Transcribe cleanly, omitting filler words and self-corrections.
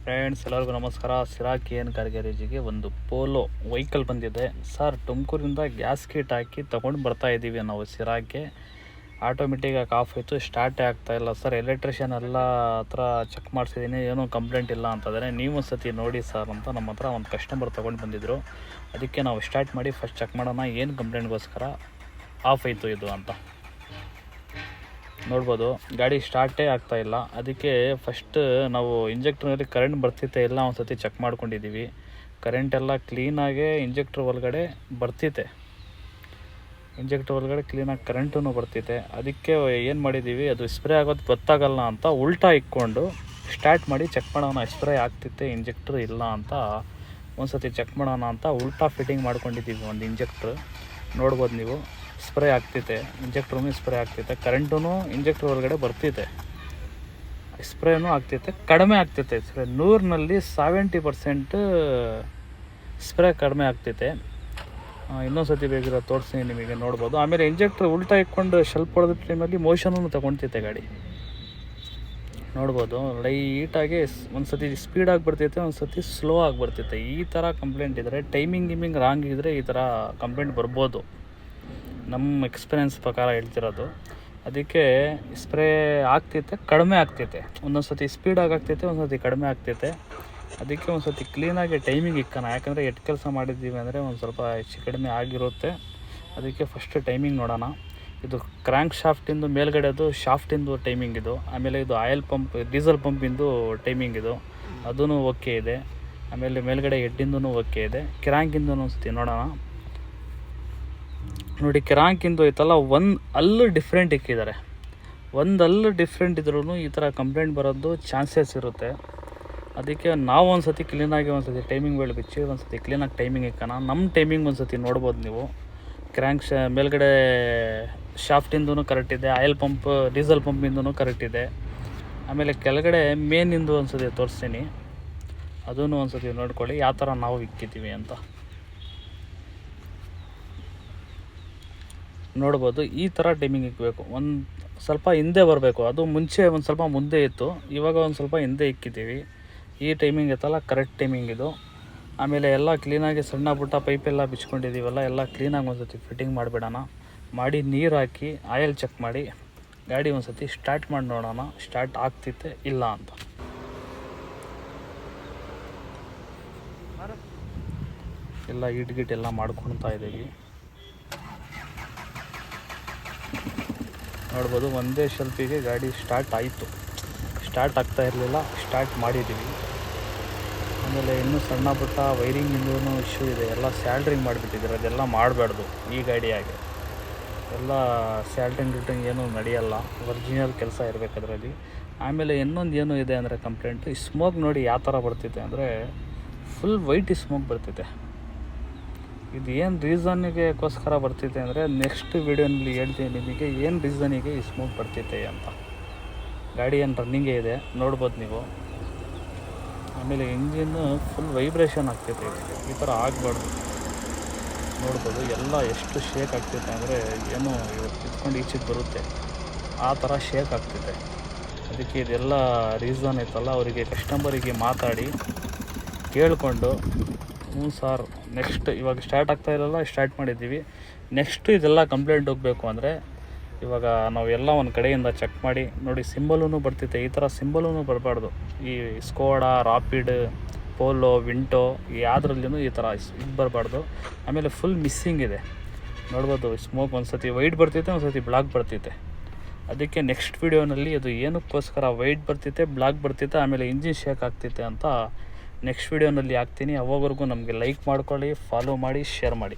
Friends ಎಲ್ಲರಿಗೂ ನಮಸ್ಕಾರ. ಸಿರಾಕ್ N car ಗ್ಯಾರೇಜಿಗೆ ಒಂದು ಪೋಲೋ ವೆಹಿಕಲ್ ಬಂದಿದೆ ಸರ್. ತುಮಕೂರಿಂದ ಗ್ಯಾಸ್ ಕಿಟ್ ಹಾಕಿ ತೊಗೊಂಡು ಬರ್ತಾ ಇದ್ದೀವಿ ನಾವು ಸಿರಾಕ್ಗೆ. ಆಟೋಮೆಟಿಕಾಗಿ ಆಫ್ ಆಯಿತು, ಸ್ಟಾರ್ಟೇ ಆಗ್ತಾಯಿಲ್ಲ ಸರ್. ಎಲೆಕ್ಟ್ರಿಷಿಯನ್ ಎಲ್ಲ ಹತ್ರ ಚೆಕ್ ಮಾಡಿಸಿದ್ದೀನಿ, ಏನೂ ಕಂಪ್ಲೇಂಟ್ ಇಲ್ಲ ಅಂತಂದರೆ. ನೀವು ಒಂದು ಸತಿ ನೋಡಿ ಸರ್ ಅಂತ ನಮ್ಮ ಹತ್ರ ಒಂದು ಕಸ್ಟಮರ್ ತೊಗೊಂಡು ಬಂದಿದ್ದರು. ಅದಕ್ಕೆ ನಾವು ಸ್ಟಾರ್ಟ್ ಮಾಡಿ ಫಸ್ಟ್ ಚೆಕ್ ಮಾಡೋಣ ಏನು ಕಂಪ್ಲೇಂಟ್ಗೋಸ್ಕರ ಆಫ್ ಆಯಿತು ಇದು ಅಂತ. ನೋಡ್ಬೋದು ಗಾಡಿ ಸ್ಟಾರ್ಟೇ ಆಗ್ತಾಯಿಲ್ಲ. ಅದಕ್ಕೆ ಫಸ್ಟ್ ನಾವು ಇಂಜೆಕ್ಟ್ರಲ್ಲಿ ಕರೆಂಟ್ ಬರ್ತಿತ್ತೆ ಇಲ್ಲ ಒಂದು ಸತಿ ಚೆಕ್ ಮಾಡ್ಕೊಂಡಿದ್ದೀವಿ. ಕರೆಂಟೆಲ್ಲ ಕ್ಲೀನಾಗೆ ಇಂಜೆಕ್ಟ್ರ್ ಒಳಗಡೆ ಬರ್ತಿತ್ತೆ, ಇಂಜೆಕ್ಟ್ರ್ ಒಳಗಡೆ ಕ್ಲೀನಾಗಿ ಕರೆಂಟೂ ಬರ್ತಿತ್ತೆ. ಅದಕ್ಕೆ ಏನು ಮಾಡಿದ್ದೀವಿ, ಅದು ಸ್ಪ್ರೇ ಆಗೋದು ಗೊತ್ತಾಗಲ್ಲ ಅಂತ ಉಲ್ಟಾ ಇಕ್ಕೊಂಡು ಸ್ಟಾರ್ಟ್ ಮಾಡಿ ಚೆಕ್ ಮಾಡೋಣ ಸ್ಪ್ರೇ ಆಗ್ತಿತ್ತೆ ಇಂಜೆಕ್ಟ್ರ್ ಇಲ್ಲ ಅಂತ. ಒಂದು ಸತಿ ಚೆಕ್ ಮಾಡೋಣ ಅಂತ ಉಲ್ಟಾ ಫಿಟ್ಟಿಂಗ್ ಮಾಡ್ಕೊಂಡಿದ್ದೀವಿ ಒಂದು ಇಂಜೆಕ್ಟ್ರ್. ನೋಡ್ಬೋದು ನೀವು, ಸ್ಪ್ರೇ ಆಗ್ತಿದೆ, ಇಂಜೆಕ್ಟ್ರೂ ಸ್ಪ್ರೇ ಆಗ್ತಿದೆ, ಕರೆಂಟೂ ಇಂಜೆಕ್ಟ್ರ್ ಒಳಗಡೆ ಬರ್ತಿದೆ, ಸ್ಪ್ರೇನೂ ಆಗ್ತಿದೆ, ಕಡಿಮೆ ಆಗ್ತಿದೆ. ಸ್ಪ್ರೇ 100ನಲ್ಲಿ 70% ಸ್ಪ್ರೇ ಕಡಿಮೆ ಆಗ್ತಿದೆ. ಇನ್ನೊಂದು ಸತಿ ಬೇಕಿರೋ ತೋರಿಸ್ತೀನಿ ನಿಮಗೆ, ನೋಡ್ಬೋದು. ಆಮೇಲೆ ಇಂಜೆಕ್ಟ್ರ್ ಉಲ್ಟಾ ಇಟ್ಕೊಂಡು ಶೆಲ್ಪ್ ಹೊಡೆದ ಟೈಮಲ್ಲಿ ಮೋಷನೂ ತೊಗೊಳ್ತಿತ್ತೆ ಗಾಡಿ. ನೋಡ್ಬೋದು ಲೈಟಾಗಿ ಒಂದು ಸತಿ ಸ್ಪೀಡಾಗಿ ಬರ್ತಿತ್ತು, ಒಂದು ಸತಿ ಸ್ಲೋ ಆಗಿ ಬರ್ತಿತ್ತು. ಈ ಥರ ಕಂಪ್ಲೇಂಟ್ ಇದ್ದರೆ, ಟೈಮಿಂಗ್ ರಾಂಗ್ ಇದ್ದರೆ ಈ ಥರ ಕಂಪ್ಲೇಂಟ್ ಬರ್ಬೋದು, ನಮ್ಮ ಎಕ್ಸ್ಪೀರಿಯೆನ್ಸ್ ಪ್ರಕಾರ ಹೇಳ್ತಿರೋದು. ಅದಕ್ಕೆ ಸ್ಪ್ರೇ ಆಗ್ತೈತೆ, ಕಡಿಮೆ ಆಗ್ತೈತೆ, ಒಂದೊಂದು ಸತಿ ಸ್ಪೀಡಾಗಿ ಆಗ್ತೈತೆ, ಒಂದು ಸತಿ ಕಡಿಮೆ ಆಗ್ತೈತೆ. ಅದಕ್ಕೆ ಒಂದು ಸತಿ ಕ್ಲೀನಾಗಿ ಟೈಮಿಂಗ್ ಇಕ್ಕೋಣ. ಯಾಕಂದರೆ ಎಷ್ಟು ಕೆಲಸ ಮಾಡಿದ್ದೀವಿ ಅಂದರೆ ಒಂದು ಸ್ವಲ್ಪ ಹೆಚ್ಚು ಕಡಿಮೆ ಆಗಿರುತ್ತೆ. ಅದಕ್ಕೆ ಫಸ್ಟ್ ಟೈಮಿಂಗ್ ನೋಡೋಣ. ಇದು ಕ್ರ್ಯಾಂಕ್ ಶಾಫ್ಟಿಂದು ಮೇಲ್ಗಡೆದು ಶಾಫ್ಟಿಂದು ಟೈಮಿಂಗ್ ಇದು. ಆಮೇಲೆ ಇದು ಆಯಿಲ್ ಪಂಪ್, ಡೀಸೆಲ್ ಪಂಪಿಂದು ಟೈಮಿಂಗ್ ಇದು, ಅದೂ ಓಕೆ ಇದೆ. ಆಮೇಲೆ ಮೇಲ್ಗಡೆ ಹೆಡ್ಡಿಂದೂ ಓಕೆ ಇದೆ. ಕ್ರ್ಯಾಂಕಿಂದು ಒಂದು ಸತಿ ನೋಡೋಣ. ನೋಡಿ, ಕ್ರ್ಯಾಂಕಿಂದು ಐತಲ್ಲ, ಒಂದು ಹಲ್ಲು ಡಿಫ್ರೆಂಟ್ ಇಕ್ಕಿದ್ದಾರೆ. ಒಂದು ಹಲ್ಲು ಡಿಫ್ರೆಂಟ್ ಇದ್ರೂ ಈ ಥರ ಕಂಪ್ಲೇಂಟ್ ಬರೋದು ಚಾನ್ಸಸ್ ಇರುತ್ತೆ. ಅದಕ್ಕೆ ನಾವು ಒಂದು ಸತಿ ಕ್ಲೀನಾಗಿ ಒಂದು ಸತಿ ಟೈಮಿಂಗ್ ಬಿಚ್ಚಿ ಒಂದು ಸತಿ ಕ್ಲೀನಾಗಿ ಟೈಮಿಂಗ್ ಇಕ್ಕೋಣ. ನಮ್ಮ ಟೈಮಿಂಗ್ ಒಂದು ಸತಿ ನೋಡ್ಬೋದು ನೀವು. ಕ್ರ್ಯಾಂಕ್ ಮೇಲ್ಗಡೆ ಶಾಫ್ಟಿಂದೂ ಕರೆಕ್ಟ್ ಇದೆ, ಆಯಿಲ್ ಪಂಪ್ ಡೀಸೆಲ್ ಪಂಪಿಂದೂ ಕರೆಕ್ಟ್ ಇದೆ. ಆಮೇಲೆ ಕೆಳಗಡೆ ಮೇನಿಂದು ಒಂದು ಸತಿ ತೋರಿಸ್ತೀನಿ, ಅದೂ ಒಂದು ಸತಿ ನೋಡ್ಕೊಳ್ಳಿ ಯಾವ ಥರ ನಾವು ಇಕ್ಕಿದ್ದೀವಿ ಅಂತ. ನೋಡ್ಬೋದು ಈ ಥರ ಟೈಮಿಂಗ್ ಇಕ್ಕಬೇಕು. ಒಂದು ಸ್ವಲ್ಪ ಹಿಂದೆ ಬರಬೇಕು, ಅದು ಮುಂಚೆ ಒಂದು ಸ್ವಲ್ಪ ಮುಂದೆ ಇತ್ತು, ಇವಾಗ ಒಂದು ಸ್ವಲ್ಪ ಹಿಂದೆ ಇಕ್ಕಿದ್ದೀವಿ. ಈ ಟೈಮಿಂಗ್ ಇತ್ತಲ್ಲ ಕರೆಕ್ಟ್ ಟೈಮಿಂಗ್ ಇದು. ಆಮೇಲೆ ಎಲ್ಲ ಕ್ಲೀನಾಗಿ ಸಣ್ಣ ಪುಟ್ಟ ಪೈಪೆಲ್ಲ ಬಿಚ್ಕೊಂಡಿದ್ದೀವಲ್ಲ, ಎಲ್ಲ ಕ್ಲೀನಾಗಿ ಒಂದು ಸತಿ ಫಿಟ್ಟಿಂಗ್ ಮಾಡಿಬಿಡೋಣ. ಮಾಡಿ ನೀರು ಹಾಕಿ ಆಯಿಲ್ ಚೆಕ್ ಮಾಡಿ ಗಾಡಿ ಒಂದು ಸತಿ ಸ್ಟಾರ್ಟ್ ಮಾಡಿ ನೋಡೋಣ ಸ್ಟಾರ್ಟ್ ಆಗ್ತಿತ್ತೆ ಇಲ್ಲ ಅಂತ. ಎಲ್ಲ ಹಿಟ್ಗಿಟ್ಟೆಲ್ಲ ಮಾಡ್ಕೊಳ್ತಾ ಇದ್ದೀವಿ. ನೋಡ್ಬೋದು ಒಂದೇ ಶೆಲ್ಫಿಗೆ ಗಾಡಿ ಸ್ಟಾರ್ಟ್ ಆಯಿತು, ಸ್ಟಾರ್ಟ್ ಆಗ್ತಾ ಇರಲಿಲ್ಲ, ಸ್ಟಾರ್ಟ್ ಮಾಡಿದ್ದೀವಿ. ಆಮೇಲೆ ಇನ್ನೂ ಸಣ್ಣ ಪುಟ್ಟ ವೈರಿಂಗಿಂದೂ ಇಶ್ಯೂ ಇದೆ, ಎಲ್ಲ ಸ್ಯಾಲ್ಡ್ರಿಂಗ್ ಮಾಡಿಬಿಟ್ಟಿದ್ದಾರೆ. ಅದೆಲ್ಲ ಮಾಡಬಾರ್ದು ಈ ಗಾಡಿಯಾಗೆ. ಎಲ್ಲ ಸ್ಯಾಲ್ಡ್ರಿಂಗ್ ಏನೂ ನಡೆಯಲ್ಲ, ಒರಿಜಿನಲ್ ಕೆಲಸ ಇರಬೇಕು ಅದರಲ್ಲಿ. ಆಮೇಲೆ ಇನ್ನೊಂದು ಏನು ಇದೆ ಅಂದರೆ ಕಂಪ್ಲೇಂಟು, ಈ ಸ್ಮೋಕ್ ನೋಡಿ ಯಾವ ಥರ ಬರ್ತಿದೆ ಅಂದರೆ ಫುಲ್ ವೈಟ್ ಸ್ಮೋಕ್ ಬರ್ತಿದೆ. ಇದು ಏನು ರೀಸನ್ನಿಗೋಸ್ಕರ ಬರ್ತಿದೆ ಅಂದರೆ ನೆಕ್ಸ್ಟ್ ವೀಡಿಯೋನಲ್ಲಿ ಹೇಳ್ತೀನಿ ನಿಮಗೆ ಏನು ರೀಸನಿಗೆ ಈ ಸ್ಮೋಕ್ ಬರ್ತಿದೆ ಅಂತ. ಗಾಡಿ ಏನು ರನ್ನಿಂಗೇ ಇದೆ, ನೋಡ್ಬೋದು ನೀವು. ಆಮೇಲೆ ಇಂಜಿನ್ನು ಫುಲ್ ವೈಬ್ರೇಷನ್ ಆಗ್ತೈತೆ, ಈ ಥರ ಆಗಬಾರ್ದು. ನೋಡ್ಬೋದು ಎಲ್ಲ ಎಷ್ಟು ಶೇಕ್ ಆಗ್ತೈತೆ ಅಂದರೆ ಏನೋ ಇವತ್ತು ಕಿತ್ಕೊಂಡು ಈಚೆಗೆ ಬರುತ್ತೆ ಆ ಥರ ಶೇಕ್ ಆಗ್ತೈತೆ. ಅದಕ್ಕೆ ಇದೆಲ್ಲ ರೀಸನ್ ಐತಲ್ಲ, ಅವರಿಗೆ ಕಸ್ಟಮರಿಗೆ ಮಾತಾಡಿ ಕೇಳಿಕೊಂಡು, ಹ್ಞೂ ಸರ್ ನೆಕ್ಸ್ಟ್ ಇವಾಗ ಸ್ಟಾರ್ಟ್ ಆಗ್ತಾ ಇರಲ್ಲ, ಸ್ಟಾರ್ಟ್ ಮಾಡಿದ್ದೀವಿ. ನೆಕ್ಸ್ಟು ಇದೆಲ್ಲ ಕಂಪ್ಲೇಂಟ್ ಹೋಗಬೇಕು ಅಂದರೆ ಇವಾಗ ನಾವು ಎಲ್ಲ ಒಂದು ಕಡೆಯಿಂದ ಚೆಕ್ ಮಾಡಿ ನೋಡಿ. ಸಿಂಬಲೂ ಬರ್ತಿತ್ತೆ, ಈ ಥರ ಸಿಂಬಲೂ ಬರಬಾರ್ದು. ಈ ಸ್ಕೋಡಾ, ರಾಪಿಡ್, ಪೋಲೋ, ವಿಂಟೋ ಯಾವುದ್ರಲ್ಲೂ ಈ ಥರ ಇದು ಬರಬಾರ್ದು. ಆಮೇಲೆ ಫುಲ್ ಮಿಸ್ಸಿಂಗ್ ಇದೆ, ನೋಡ್ಬೋದು. ಸ್ಮೋಕ್ ಒಂದು ಸತಿ ವೈಟ್ ಬರ್ತಿತ್ತೆ, ಒಂದು ಸತಿ ಬ್ಲಾಕ್ ಬರ್ತಿತ್ತೆ. ಅದಕ್ಕೆ ನೆಕ್ಸ್ಟ್ ವೀಡಿಯೋನಲ್ಲಿ ಅದು ಏನಕ್ಕೋಸ್ಕರ ವೈಟ್ ಬರ್ತಿತ್ತೆ, ಬ್ಲಾಕ್ ಬರ್ತಿತ್ತೆ, ಆಮೇಲೆ ಇಂಜಿನ್ ಶೇಕ್ ಆಗ್ತಿತ್ತೆ ಅಂತ ನೆಕ್ಸ್ಟ್ ವೀಡಿಯೋನಲ್ಲಿ ಹಾಕ್ತೀನಿ. ಅವಾಗವರೆಗೂ ನಮಗೆ ಲೈಕ್ ಮಾಡ್ಕೊಳ್ಳಿ, ಫಾಲೋ ಮಾಡಿ, ಶೇರ್ ಮಾಡಿ.